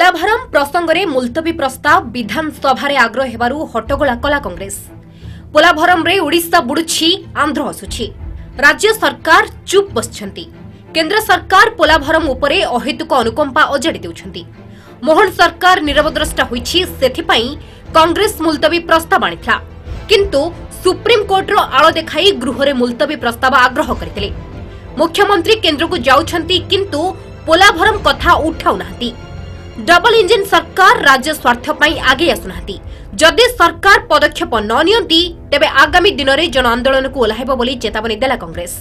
पोलाभरम प्रसंग में मुलतवी प्रस्ताव विधानसभा आग्रह हेबारु हट्टगोला कला कांग्रेस। पोलाभरम रे ओडिशा बुडुछि आंध्र हसुछि। राज्य सरकार चुप बसछंती। केंद्र सरकार पोलाभरम उपरे अहेतुक अनुकंपा अजाड़ी देउछंती। मोहन सरकार नीरवद्रष्टा होइछि, सेथिपई कांग्रेस मुलतवी प्रस्ताव आनिथिला, किंतु सुप्रीम कोर्ट रो आलो देखाई गृह रे मुलतवी प्रस्ताव आग्रह करथिले। मुख्यमंत्री केंद्र को जाउछंती, किंतु पोलाभरम कथा उठाउ नाहंती। डबल इंजिन सरकार राज्य स्वार्थ पई आगे आसुनाहंती। जदि सरकार पदक्षेप न नियंती तेबे आगामी दिन में जन आंदोलन को ओह्लाइब बोली चेतावनी देला कांग्रेस।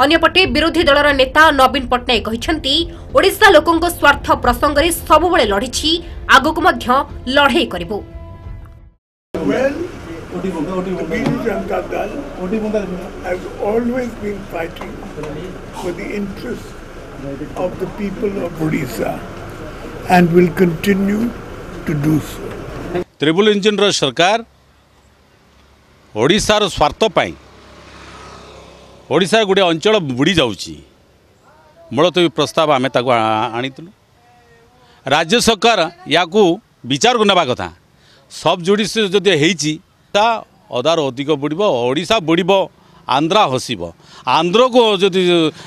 अन्यपटे विरोधी दलर नेता नवीन पट्टनायक कहिसंती, ओडिशा लोकंक स्वार्थ प्रसंग रे सबुबेले लढिछि, आगको मध्य लढाई करिबो। Bharatiya Janata Dal has always been fighting for the interests of the people of Odisha and will continue to do so. Triple engine रो सरकार ओडिशार स्वार्थ पाई ओडिशा गोटे अंचल बुड़ी जाउची मुलतवी प्रस्ताव आमे ताको आनितलु। राज्य सरकार याकू विचार को नेबा कथा। सब जुडिस जदि हेइची ता अदार अधिक बुड़ब, ओडिशा बुड़ब, आंध्रा हसिब। आंध्र को जदि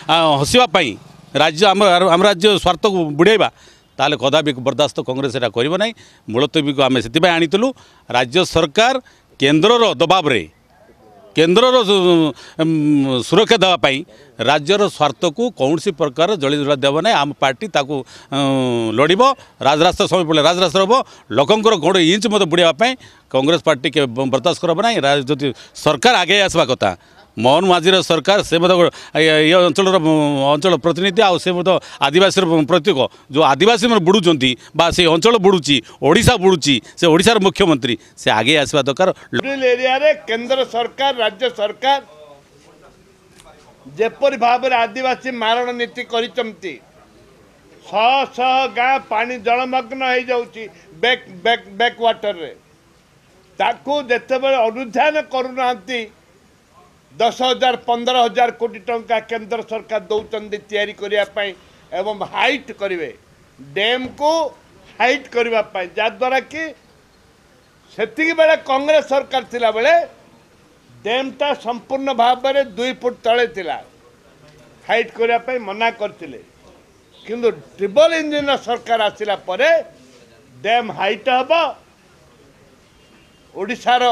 हसिबा पाई राज्य आम राज्य स्वार्थ को बुड़ाइबा ताले कदापि बर्दास्त कांग्रेस एटा करिबो नै। मुलतवी को आमे सेति आनितलु। राज्य सरकार केंद्रर दबाव रे केंद्रर सुरक्षा देवाई राज्यर स्वार्थ को कौन सी प्रकार जलीजुला देव ना। आम पार्टी ताकू लड़ब, राजरास्ता समय पड़े राजरास्ता हम लोकंर गोड़ इंच मत बुड़ाई कांग्रेस पार्टी के बर्दाश्त करब ना। जो सरकार आगे आसवा कथा मोहन माझीर सरकार से ये अंचल प्रतिनिधि से आदिवासी प्रतीक जो आदिवासी मैंने बुड़ुंट बा से अंचल बुड़ुची ओडिशा बुड़ुची से ओडिशार मुख्यमंत्री से आगे आसवा दरकार। एरिया रे केंद्र सरकार राज्य सरकार जेपरि भाव में आदिवासी मारण नीति करिसंती। शह शह गाँ पानी जलमग्न हो जाउची बैक वाटर रे ताकू जेतेबेले अनुध्यान करूनांती 10,000 15,000 कोटी टंका केंद्र सरकार दौरान तैयारी करने एवं हाइट करेंगे डैम को हाइट करने जद्वारा कि सेतिकी बेले कांग्रेस सरकार थिला बेले डैमटा संपूर्ण भाव में 2 फुट तले थिला हाइट करने मना करथिले, किंतु ट्रिपल इंजिन सरकार आसिला परे डैम हाइट हबो। ओडिशार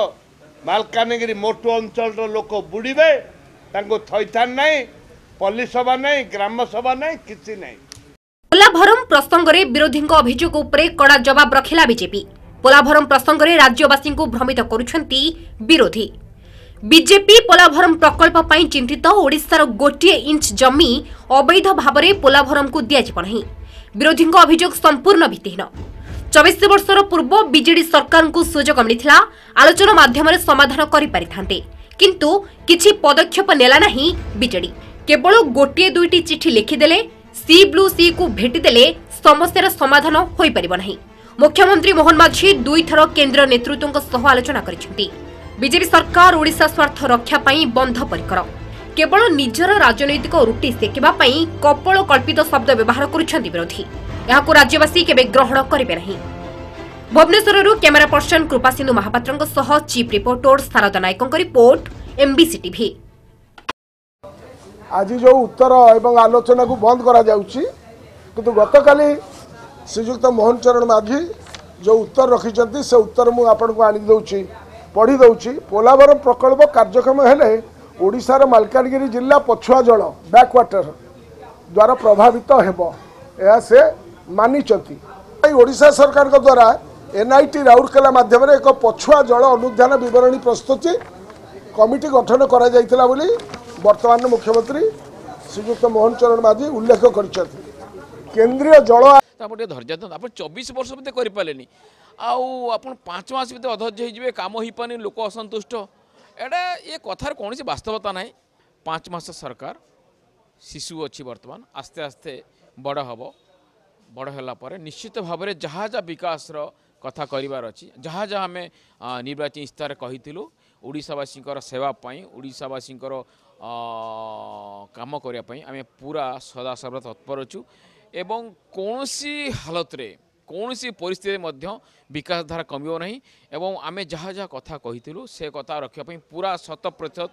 मालकानगिरी मोटू अंचल लोक बुड़े थैथान नहीं, पल्ली सभा नहीं, ग्राम सभा नहीं, किसी नहीं। पोलाभरम प्रसंग में विरोधी अभियोग उपरे कड़ा जवाब रखिला बीजेपी। पोलाभरम प्रसंग में राज्यवासी को भ्रमित करुछंती विरोधी। बीजेपी पोलाभरम प्रकल्प पई चिंतित। ओडिशार गोटे इंच जमी अवैध भाव में पोलाभरम को दियाजिब नहीं। विरोधी अभियोग संपूर्ण भित्तिहीन। 24 वर्षर पूर्व बीजेडी सरकार को सुजोग मिलता आलोचना माध्यम समाधान करें, किंतु किछि पदक्षेप नेला नहीं बीजेडी। केवल गोटे दुईटी चिठी लिखिदेले सी ब्लू सी को भेटिदेले समस्यार समाधान होई परिबो नहीं। मुख्यमंत्री मोहन माझी 2 थर केंद्र नेतृत्व सह आलोचना करिसेंती। बीजेपी सरकार ओडिशा स्वार्थ रक्षा पई बंध परिकर केवल निजर राजनैतिक रुटी सेकिबा पई कपल कल्पित शब्द व्यवहार करुछंती विरोधी। यहां राज्यवासी केबे ग्रहण करिबे नहीं। भुवनेश्वर कैमरा पर्सन कृपा सिंधु महापात्र सह चीफ रिपोर्टर शारदा नायक रिपोर्ट एमबीसी टीवी। आज जो उत्तर एवं आलोचना को बंद करा जाउची, किंतु गतकाली श्रीजुक्त मोहन चरण माझी जो उत्तर रखिछंती से उत्तर मु आपन को आनी दउची पढ़ी दउची। पोलाभरम प्रकल्प कार्यक्रम हेले ओडिशार मालकानगिरी जिला पछुआ जल बैकवाटर द्वारा प्रभावित हेबो या से मानिचंती। ओडिशा सरकार के द्वारा एनआईटी राउरकेला माध्यम एक पछुआ जल अनुध्यान विवरणी प्रस्तुति कमिटी गठन करा जायतिला बोली वर्तमान मुख्यमंत्री श्रीयुक्त मोहन चरण माझी उल्लेख करछथि। केंद्रीय जल धैर्य आप 24 वर्ष मत करें आप 5 मास भर अधर्य हो काम हो पानी लोक असंतुष्ट एटा ये कथार कौन वास्तवता ना। 5 मास सरकार शिशु अच्छी वर्तमान आस्ते आस्ते बड़ हम बड़ है निश्चित भाव में जहाँ जहाँ विकास कथा करार अच्छी जहाँ जहाँ आम निर्वाचन इस्तार कहीलु ओडिशावासी सेवाई ओडिशावासी काम करने आम पूरा सदा सर्वदा तत्पर अच्छु एवं कौन सी हालत रे कौन सी परिस्थिति मध्य विकास धारा कमिबो नहीं एवं आमे जहाँ जहाँ कथा कहिथिलु से कथा रखिया पई पूरा 100%